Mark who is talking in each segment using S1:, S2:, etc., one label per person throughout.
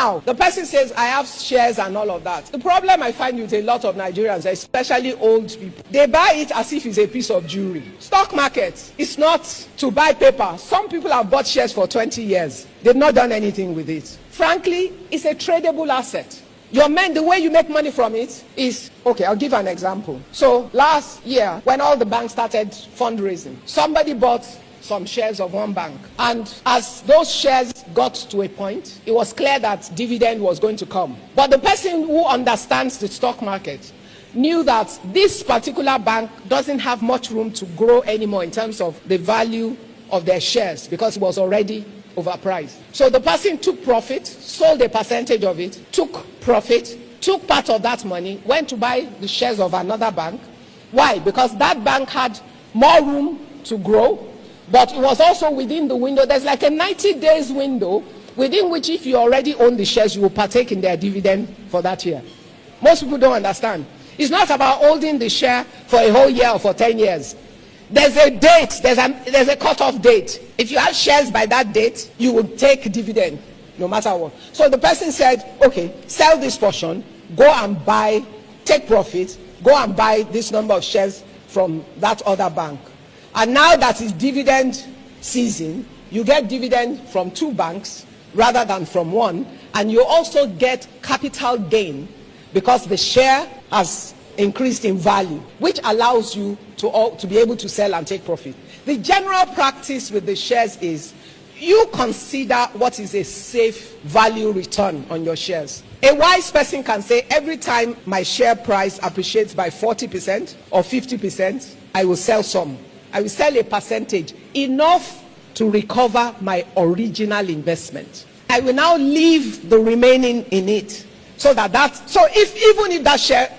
S1: Now, the person says, I have shares and all of that. The problem I find with a lot of Nigerians, especially old people, they buy it as if it's a piece of jewelry. Stock market is not to buy paper. Some people have bought shares for 20 years. They've not done anything with it. Frankly, it's a tradable asset. The way you make money from it is, okay, I'll give an example. So last year, when all the banks started fundraising, somebody bought some shares of one bank. And as those shares got to a point, it was clear that dividend was going to come. But the person who understands the stock market knew that this particular bank doesn't have much room to grow anymore in terms of the value of their shares because it was already overpriced. So the person took profit, sold a percentage of it, took profit, took part of that money, went to buy the shares of another bank. Why? Because that bank had more room to grow, but it was also within the window. There's like a 90 days window within which if you already own the shares, you will partake in their dividend for that year. Most people don't understand. It's not about holding the share for a whole year or for 10 years. There's a date, there's a cutoff date. If you have shares by that date, you will take dividend no matter what. So the person said, okay, sell this portion, go and buy, take profit, go and buy this number of shares from that other bank. And now that is dividend season, you get dividend from two banks rather than from one, and you also get capital gain because the share has increased in value, which allows you to be able to sell and take profit. The general practice with the shares is you consider what is a safe value return on your shares. A wise person can say, every time my share price appreciates by 40% or 50%, I will sell some. I will sell a percentage, enough to recover my original investment. I will now leave the remaining in it so even if that share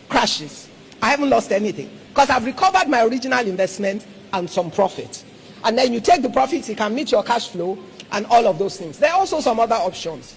S1: crashes, I haven't lost anything because I've recovered my original investment and some profit. And then you take the profits, you can meet your cash flow and all of those things. There are also some other options.